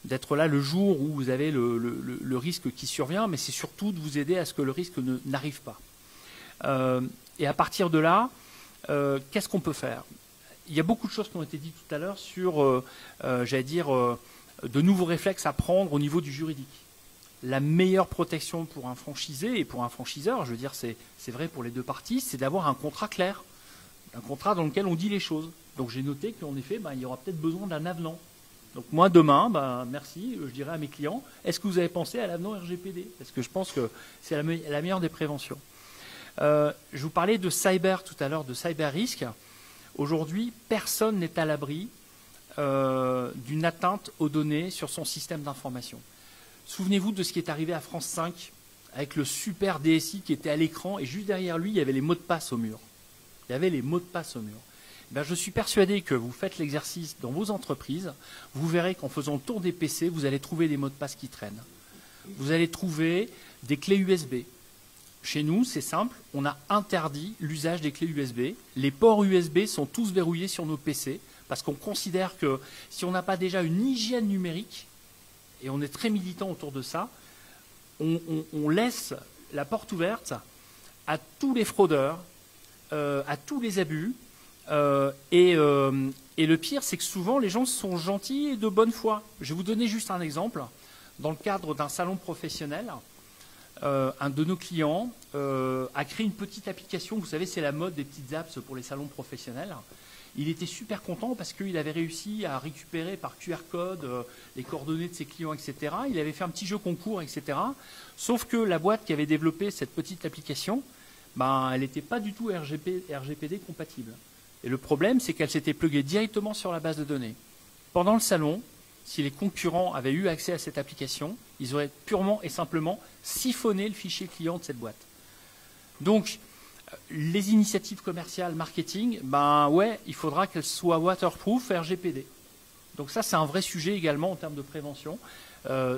d'être là le jour où vous avez le risque qui survient, mais c'est surtout de vous aider à ce que le risque n'arrive pas. Et à partir de là, qu'est-ce qu'on peut faire? Il y a beaucoup de choses qui ont été dites tout à l'heure sur, j'allais dire, de nouveaux réflexes à prendre au niveau du juridique. La meilleure protection pour un franchisé et pour un franchiseur, je veux dire, c'est vrai pour les deux parties, c'est d'avoir un contrat clair, un contrat dans lequel on dit les choses. Donc j'ai noté qu'en effet, il y aura peut-être besoin d'un avenant. Donc moi, demain, merci, je dirais à mes clients, est-ce que vous avez pensé à l'avenant RGPD? Parce que je pense que c'est la meilleure des préventions. Je vous parlais de cyber tout à l'heure, de cyber risque. Aujourd'hui, personne n'est à l'abri d'une atteinte aux données sur son système d'information. Souvenez-vous de ce qui est arrivé à France 5 avec le super DSI qui était à l'écran et juste derrière lui, il y avait les mots de passe au mur. Il y avait les mots de passe au mur. Je suis persuadé que vous faites l'exercice dans vos entreprises, vous verrez qu'en faisant le tour des PC, vous allez trouver des mots de passe qui traînent. Vous allez trouver des clés USB. Chez nous, c'est simple, on a interdit l'usage des clés USB. Les ports USB sont tous verrouillés sur nos PC parce qu'on considère que si on n'a pas déjà une hygiène numérique, et on est très militant autour de ça, on laisse la porte ouverte à tous les fraudeurs, à tous les abus. Et le pire, c'est que souvent, les gens sont gentils et de bonne foi. Je vais vous donner juste un exemple. Dans le cadre d'un salon professionnel, un de nos clients a créé une petite application. Vous savez, c'est la mode des petites apps pour les salons professionnels. Il était super content parce qu'il avait réussi à récupérer par QR code les coordonnées de ses clients, etc. Il avait fait un petit jeu concours, etc. Sauf que la boîte qui avait développé cette petite application, elle n'était pas du tout RGPD compatible. Et le problème, c'est qu'elle s'était pluguée directement sur la base de données. Pendant le salon, si les concurrents avaient eu accès à cette application, ils auraient purement et simplement siphonné le fichier client de cette boîte. Donc, les initiatives commerciales, marketing, il faudra qu'elles soient waterproof RGPD. Donc ça, c'est un vrai sujet également en termes de prévention.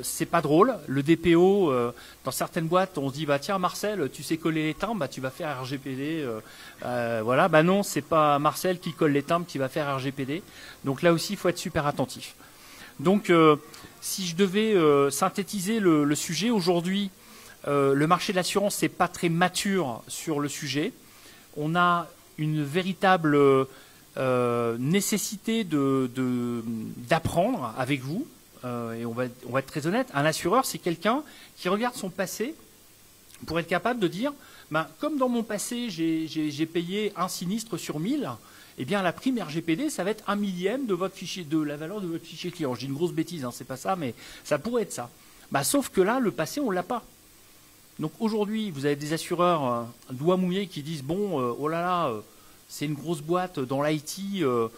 C'est pas drôle. Le DPO, dans certaines boîtes, on se dit tiens Marcel, tu sais coller les timbres, tu vas faire RGPD. Voilà, non, c'est pas Marcel qui colle les timbres qui va faire RGPD. Donc là aussi, il faut être super attentif. Donc, si je devais synthétiser le sujet aujourd'hui, le marché de l'assurance n'est pas très mature sur le sujet. On a une véritable nécessité d'apprendre avec vous. Et on va être très honnête, un assureur, c'est quelqu'un qui regarde son passé pour être capable de dire, comme dans mon passé, j'ai payé un sinistre sur 1000, eh bien la prime RGPD, ça va être 1/1000 de votre fichier, de la valeur de votre fichier client. Je dis une grosse bêtise, c'est pas ça, mais ça pourrait être ça. Sauf que là, le passé, on l'a pas. Donc aujourd'hui, vous avez des assureurs doigt mouillé qui disent oh là là, c'est une grosse boîte dans l'IT. Eux,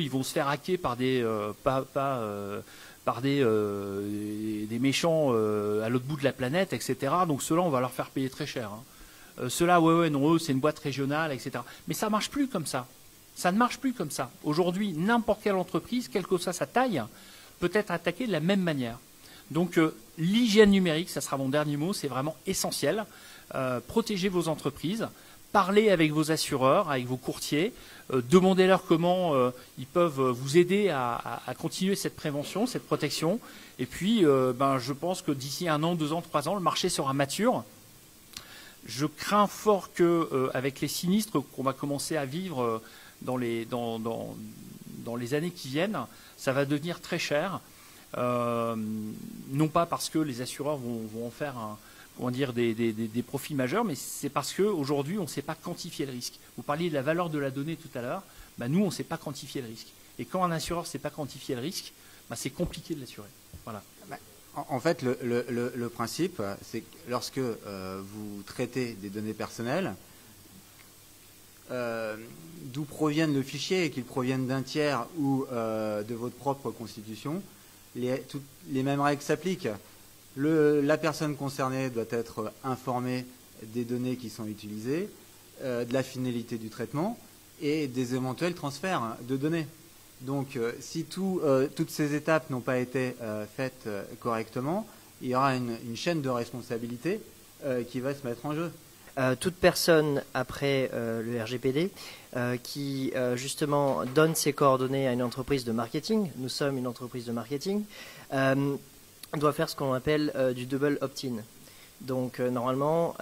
ils vont se faire hacker par des méchants à l'autre bout de la planète, etc. Donc ceux-là, on va leur faire payer très cher. Ceux-là, non, eux, c'est une boîte régionale, etc. Mais ça ne marche plus comme ça. Ça ne marche plus comme ça. Aujourd'hui, n'importe quelle entreprise, quelle que soit sa taille, peut être attaquée de la même manière. Donc l'hygiène numérique, ça sera mon dernier mot, c'est vraiment essentiel. Protégez vos entreprises. Parlez avec vos assureurs, avec vos courtiers, demandez-leur comment ils peuvent vous aider à continuer cette prévention, cette protection. Et puis, je pense que d'ici 1 an, 2 ans, 3 ans, le marché sera mature. Je crains fort qu'avec les sinistres qu'on va commencer à vivre dans les années qui viennent, ça va devenir très cher. Non pas parce que les assureurs vont en faire des profits majeurs, mais c'est parce qu'aujourd'hui, on ne sait pas quantifier le risque. Vous parliez de la valeur de la donnée tout à l'heure. Nous, on ne sait pas quantifier le risque. Et quand un assureur ne sait pas quantifier le risque, c'est compliqué de l'assurer. Voilà. En fait, le principe, c'est que lorsque vous traitez des données personnelles, d'où proviennent le fichier et qu'il provienne d'un tiers ou de votre propre constitution, les mêmes règles s'appliquent. La personne concernée doit être informée des données qui sont utilisées, de la finalité du traitement et des éventuels transferts de données. Donc, si toutes ces étapes n'ont pas été faites correctement, il y aura une chaîne de responsabilité qui va se mettre en jeu. Toute personne après le RGPD qui justement donne ses coordonnées à une entreprise de marketing, nous sommes une entreprise de marketing, doit faire ce qu'on appelle du double opt-in. Donc normalement,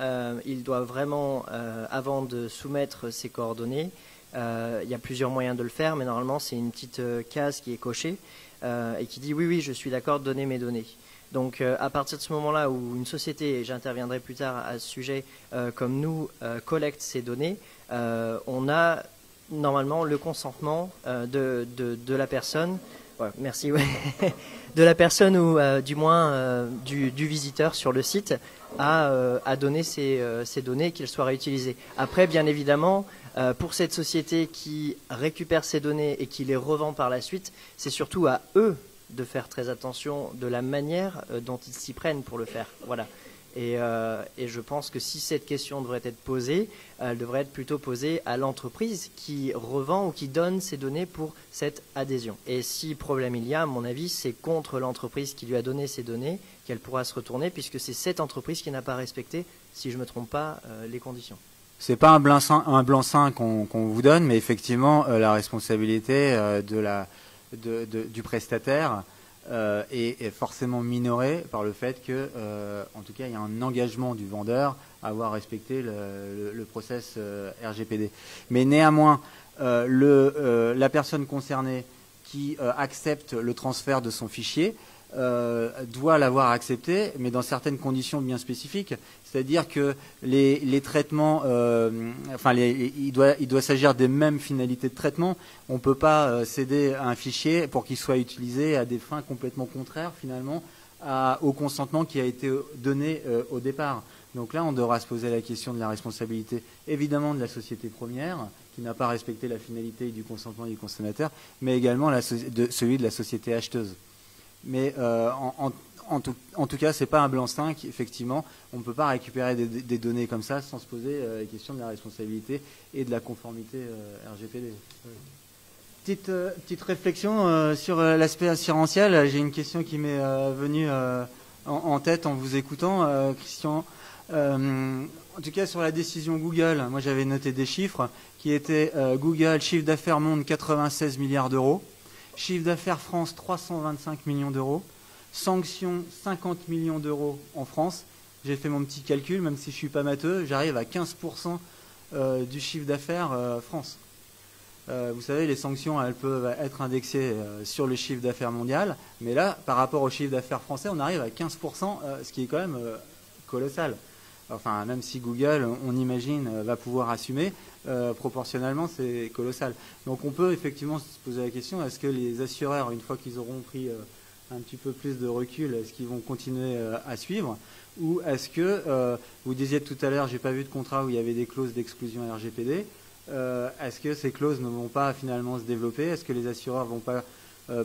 il doit vraiment, avant de soumettre ses coordonnées, il y a plusieurs moyens de le faire, mais normalement c'est une petite case qui est cochée et qui dit oui, je suis d'accord de donner mes données. Donc à partir de ce moment-là où une société, et j'interviendrai plus tard à ce sujet, comme nous, collecte ces données, on a normalement le consentement de la personne, ouais, merci, ouais, de la personne ou du moins du visiteur sur le site à donner ces données, qu'elles soient réutilisées. Après, bien évidemment, pour cette société qui récupère ces données et qui les revend par la suite, c'est surtout à eux de faire très attention de la manière dont ils s'y prennent pour le faire. Voilà. Et je pense que si cette question devrait être posée, elle devrait être plutôt posée à l'entreprise qui revend ou qui donne ces données pour cette adhésion. Et si problème il y a, à mon avis, c'est contre l'entreprise qui lui a donné ces données qu'elle pourra se retourner, puisque c'est cette entreprise qui n'a pas respecté, si je ne me trompe pas, les conditions. C'est pas un blanc-seing qu'on vous donne, mais effectivement, la responsabilité du prestataire est forcément minorée par le fait que, en tout cas, il y a un engagement du vendeur à avoir respecté le process RGPD. Mais néanmoins, la personne concernée qui accepte le transfert de son fichier doit l'avoir accepté, mais dans certaines conditions bien spécifiques. C'est-à-dire que les traitements, il doit s'agir des mêmes finalités de traitement. On ne peut pas céder un fichier pour qu'il soit utilisé à des fins complètement contraires, finalement, au consentement qui a été donné au départ. Donc là, on devra se poser la question de la responsabilité, évidemment, de la société première, qui n'a pas respecté la finalité du consentement du consommateur, mais également celui de la société acheteuse. Mais en tout cas, c'est pas un blanc-seing. Effectivement, on ne peut pas récupérer des données comme ça sans se poser la question de la responsabilité et de la conformité RGPD. Petite réflexion sur l'aspect assurantiel. J'ai une question qui m'est venue en tête en vous écoutant, Christian. En tout cas, sur la décision Google, moi j'avais noté des chiffres qui étaient Google, chiffre d'affaires monde 96 milliards d'euros. Chiffre d'affaires France, 325 millions d'euros. Sanctions, 50 millions d'euros en France. J'ai fait mon petit calcul, même si je ne suis pas matheux, j'arrive à 15% du chiffre d'affaires France. Vous savez, les sanctions, elles peuvent être indexées sur le chiffre d'affaires mondial, mais là, par rapport au chiffre d'affaires français, on arrive à 15%, ce qui est quand même colossal. Enfin, même si Google, on imagine, va pouvoir assumer, proportionnellement, c'est colossal. Donc on peut effectivement se poser la question, est-ce que les assureurs, une fois qu'ils auront pris un petit peu plus de recul, est-ce qu'ils vont continuer à suivre? Ou est-ce que, vous disiez tout à l'heure, j'ai pas vu de contrat où il y avait des clauses d'exclusion RGPD, est-ce que ces clauses ne vont pas finalement se développer? Est-ce que les assureurs vont pas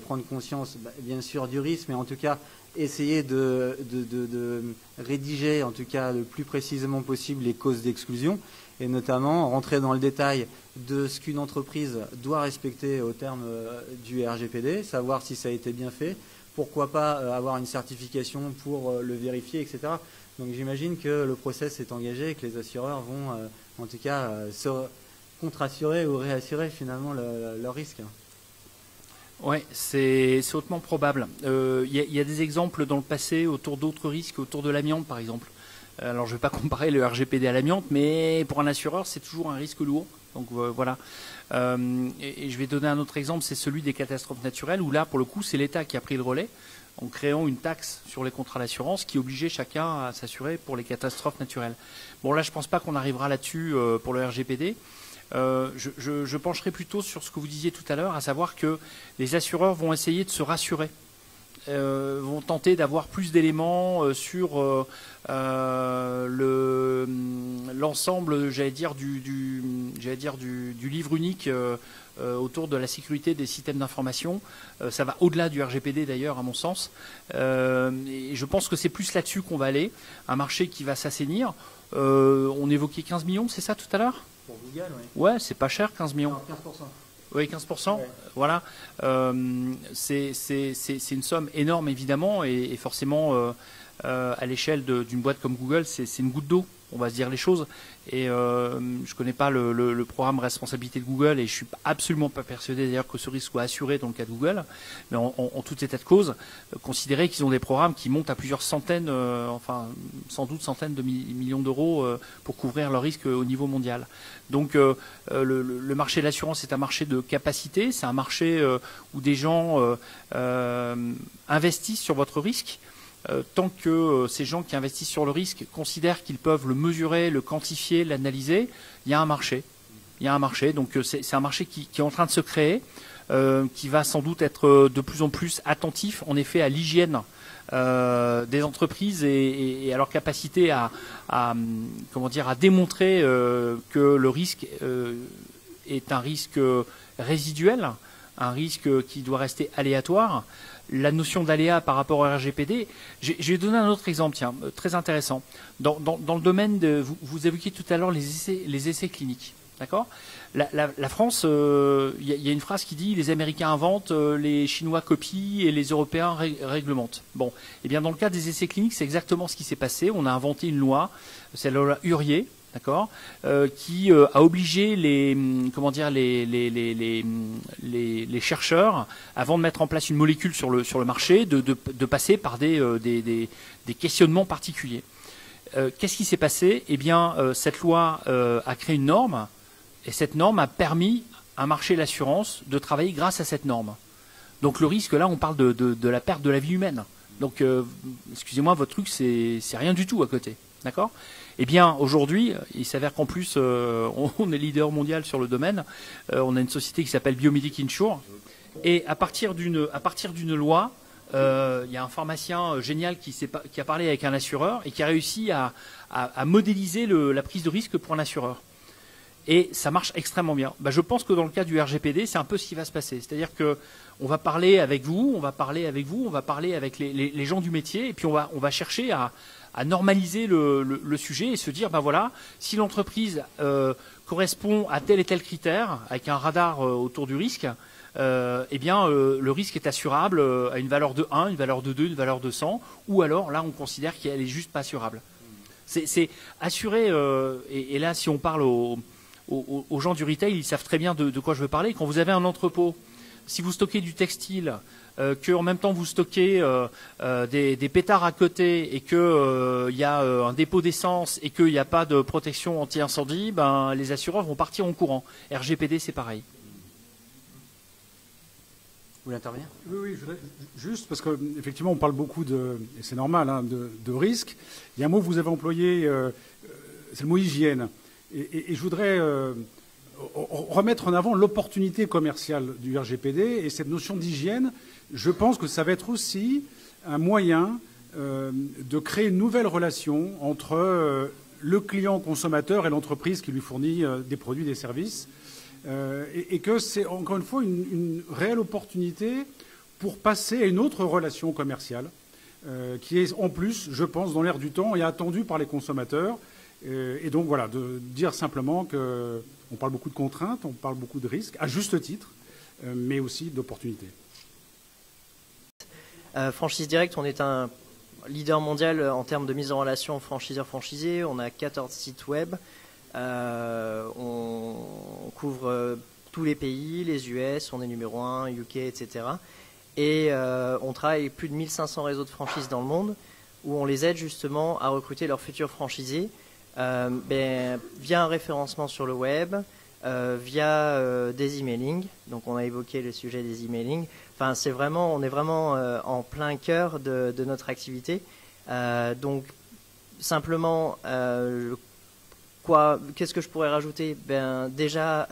prendre conscience, bien sûr, du risque, mais en tout cas essayer de rédiger, en tout cas le plus précisément possible, les causes d'exclusion, et notamment rentrer dans le détail de ce qu'une entreprise doit respecter au terme du RGPD, savoir si ça a été bien fait, pourquoi pas avoir une certification pour le vérifier, etc. Donc j'imagine que le process est engagé et que les assureurs vont, en tout cas, se contre-assurer ou réassurer finalement leur risque. Oui, c'est hautement probable. Y a des exemples dans le passé autour d'autres risques, autour de l'amiante par exemple. Alors je ne vais pas comparer le RGPD à l'amiante, mais pour un assureur, c'est toujours un risque lourd. Donc voilà. Et je vais donner un autre exemple, c'est celui des catastrophes naturelles, où là, pour le coup, c'est l'État qui a pris le relais en créant une taxe sur les contrats d'assurance qui obligeait chacun à s'assurer pour les catastrophes naturelles. Bon, là, je ne pense pas qu'on arrivera là-dessus pour le RGPD. Je pencherai plutôt sur ce que vous disiez tout à l'heure, à savoir que les assureurs vont essayer de se rassurer vont tenter d'avoir plus d'éléments sur l'ensemble, j'allais dire, du livre unique autour de la sécurité des systèmes d'information. Ça va au-delà du RGPD d'ailleurs, à mon sens. Et je pense que c'est plus là-dessus qu'on va aller. Un marché qui va s'assainir. On évoquait 15 millions, c'est ça tout à l'heure? Pour Google, oui. Ouais, c'est pas cher, 15 millions. Non, 15%. Oui, 15%. Ouais. Voilà. C'est une somme énorme, évidemment, et forcément, à l'échelle d'une boîte comme Google, c'est une goutte d'eau. On va se dire les choses. Et je connais pas le programme responsabilité de Google et je suis absolument pas persuadé d'ailleurs que ce risque soit assuré dans le cas de Google. Mais en tout état de cause, considérez qu'ils ont des programmes qui montent à plusieurs centaines, enfin sans doute centaines de millions d'euros pour couvrir leur risque au niveau mondial. Donc le marché de l'assurance est un marché de capacité, c'est un marché où des gens investissent sur votre risque. Tant que ces gens qui investissent sur le risque considèrent qu'ils peuvent le mesurer, le quantifier, l'analyser, il y a un marché. Il y a un marché. Donc c'est un marché qui est en train de se créer, qui va sans doute être de plus en plus attentif, en effet, à l'hygiène des entreprises et à leur capacité à démontrer que le risque est un risque résiduel, un risque qui doit rester aléatoire. La notion d'aléa par rapport au RGPD, je vais donner un autre exemple, tiens, très intéressant. Dans le domaine de, vous évoquiez tout à l'heure les essais cliniques, d'accord? La France, il y a une phrase qui dit les Américains inventent, les Chinois copient et les Européens réglementent. Bon, eh bien dans le cas des essais cliniques, c'est exactement ce qui s'est passé. On a inventé une loi, c'est la loi Hurier, d'accord, qui a obligé les chercheurs, avant de mettre en place une molécule sur le marché, de passer par des questionnements particuliers. Qu'est-ce qui s'est passé? Eh bien, cette loi a créé une norme, et cette norme a permis à un marché de l'assurance de travailler grâce à cette norme. Donc le risque, là, on parle de la perte de la vie humaine. Donc, excusez-moi, votre truc, c'est rien du tout à côté, d'accord? Eh bien, aujourd'hui, il s'avère qu'en plus, on est leader mondial sur le domaine. On a une société qui s'appelle Biomedic Insure. Et à partir d'une loi, il y a un pharmacien génial qui a parlé avec un assureur et qui a réussi à modéliser la prise de risque pour un assureur. Et ça marche extrêmement bien. Je pense que dans le cas du RGPD, c'est un peu ce qui va se passer. C'est-à-dire qu'on va parler avec vous, on va parler avec les gens du métier, et puis on va chercher à normaliser le sujet et se dire, voilà, si l'entreprise correspond à tel et tel critère, avec un radar autour du risque, eh bien, le risque est assurable à une valeur de 1, une valeur de 2, une valeur de 100, ou alors, là, on considère qu'elle est juste pas assurable. C'est assuré, et là, si on parle aux gens du retail, ils savent très bien de quoi je veux parler. Quand vous avez un entrepôt, si vous stockez du textile, qu'en même temps vous stockez des pétards à côté et qu'il y a un dépôt d'essence et qu'il n'y a pas de protection anti-incendie, les assureurs vont partir en courant. RGPD, c'est pareil. Vous voulez intervenir? Oui, je voudrais, juste parce qu'effectivement, on parle beaucoup et c'est normal, de risques. Il y a un mot que vous avez employé, c'est le mot hygiène. Et je voudrais remettre en avant l'opportunité commerciale du RGPD et cette notion d'hygiène. Je pense que ça va être aussi un moyen de créer une nouvelle relation entre le client consommateur et l'entreprise qui lui fournit des produits, des services. Et que c'est encore une fois une réelle opportunité pour passer à une autre relation commerciale qui est en plus, je pense, dans l'air du temps et attendue par les consommateurs. Et donc voilà, de dire simplement qu'on parle beaucoup de contraintes, on parle beaucoup de risques, à juste titre, mais aussi d'opportunités. Franchise Direct, on est un leader mondial en termes de mise en relation franchiseur-franchisé. On a 14 sites web. On couvre tous les pays, les US, on est numéro 1, UK, etc. Et on travaille avec plus de 1500 réseaux de franchises dans le monde où on les aide justement à recruter leurs futurs franchisés via un référencement sur le web, via des emailing. Donc on a évoqué le sujet des emailing. Enfin, on est vraiment en plein cœur de notre activité. Donc simplement, qu'est-ce que je pourrais rajouter? Déjà,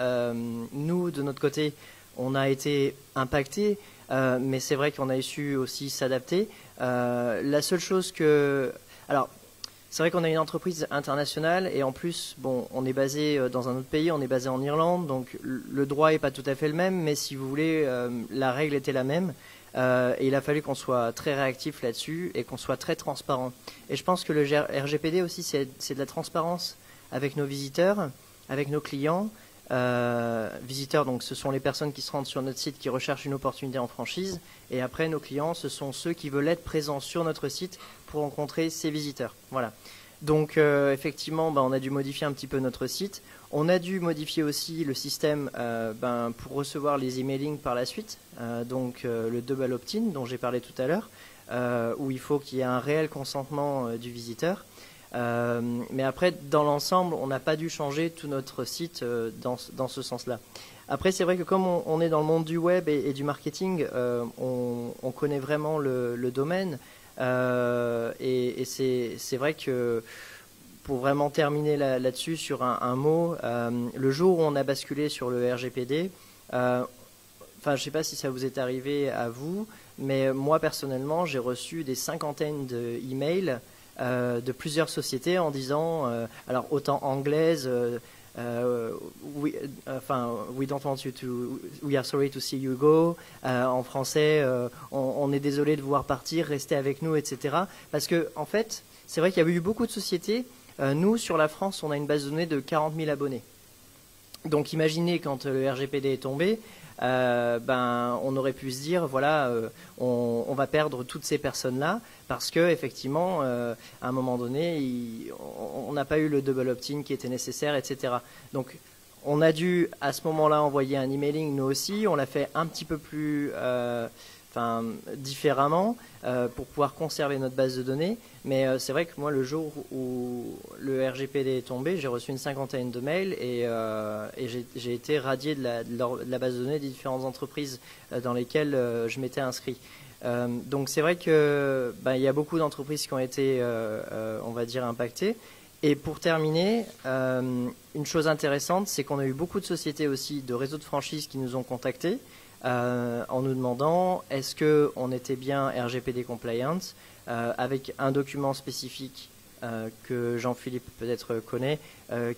nous, de notre côté, on a été impactés mais c'est vrai qu'on a su aussi s'adapter. La seule chose que... Alors, c'est vrai qu'on a une entreprise internationale et en plus, bon, on est basé dans un autre pays, on est basé en Irlande, donc le droit n'est pas tout à fait le même, mais si vous voulez, la règle était la même. Et il a fallu qu'on soit très réactif là-dessus et qu'on soit très transparent. Et je pense que le RGPD aussi, c'est de la transparence avec nos visiteurs, avec nos clients. Visiteurs, donc ce sont les personnes qui se rendent sur notre site, qui recherchent une opportunité en franchise. Et après, nos clients, ce sont ceux qui veulent être présents sur notre site pour rencontrer ces visiteurs. Voilà. Donc effectivement, on a dû modifier un petit peu notre site. On a dû modifier aussi le système pour recevoir les emailing par la suite. Donc le double opt-in dont j'ai parlé tout à l'heure, où il faut qu'il y ait un réel consentement du visiteur. Mais après, dans l'ensemble, on n'a pas dû changer tout notre site dans ce sens-là. Après, c'est vrai que comme on est dans le monde du web et du marketing, on connaît vraiment le domaine. Et c'est vrai que pour vraiment terminer là-dessus sur un mot, le jour où on a basculé sur le RGPD, je ne sais pas si ça vous est arrivé à vous, mais moi personnellement, j'ai reçu des cinquantaines d'emails de plusieurs sociétés en disant, alors autant anglaise, we don't want you to, we are sorry to see you go. En français, on est désolé de vous voir partir, restez avec nous, etc. Parce que en fait, c'est vrai qu'il y avait eu beaucoup de sociétés. Nous, sur la France, on a une base de données de 40 000 abonnés. Donc, imaginez quand le RGPD est tombé, on aurait pu se dire, voilà, on va perdre toutes ces personnes-là parce que effectivement, à un moment donné, on n'a pas eu le double opt-in qui était nécessaire, etc. Donc, on a dû à ce moment-là envoyer un emailing, nous aussi. On l'a fait un petit peu plus différemment pour pouvoir conserver notre base de données. Mais c'est vrai que moi, le jour où le RGPD est tombé, j'ai reçu une cinquantaine de mails et j'ai été radié de la base de données des différentes entreprises dans lesquelles je m'étais inscrit. Donc c'est vrai que il y a beaucoup d'entreprises qui ont été, on va dire, impactées. Et pour terminer, une chose intéressante, c'est qu'on a eu beaucoup de sociétés aussi, de réseaux de franchise qui nous ont contactés en nous demandant est-ce qu'on était bien RGPD compliant avec un document spécifique que Jean-Philippe peut-être connaît,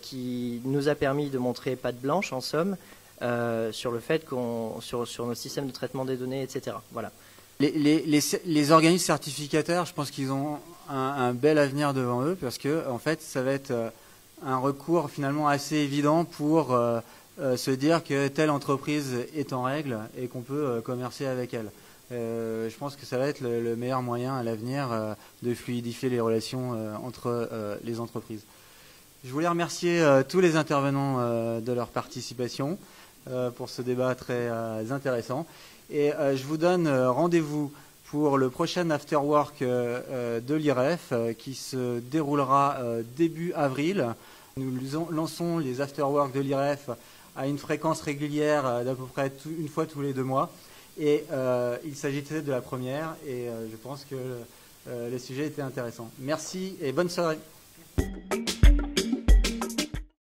qui nous a permis de montrer patte blanche en somme sur le fait sur nos systèmes de traitement des données, etc. Voilà. Les organismes certificateurs, je pense qu'ils ont un bel avenir devant eux parce que en fait, ça va être un recours finalement assez évident pour se dire que telle entreprise est en règle et qu'on peut commercer avec elle. Je pense que ça va être le meilleur moyen à l'avenir de fluidifier les relations entre les entreprises. Je voulais remercier tous les intervenants de leur participation pour ce débat très intéressant. Et je vous donne rendez-vous pour le prochain Afterwork de l'IREF qui se déroulera début avril. Nous lançons les Afterwork de l'IREF à une fréquence régulière d'à peu près une fois tous les 2 mois. Et il s'agissait de la première et je pense que le sujet était intéressant. Merci et bonne soirée.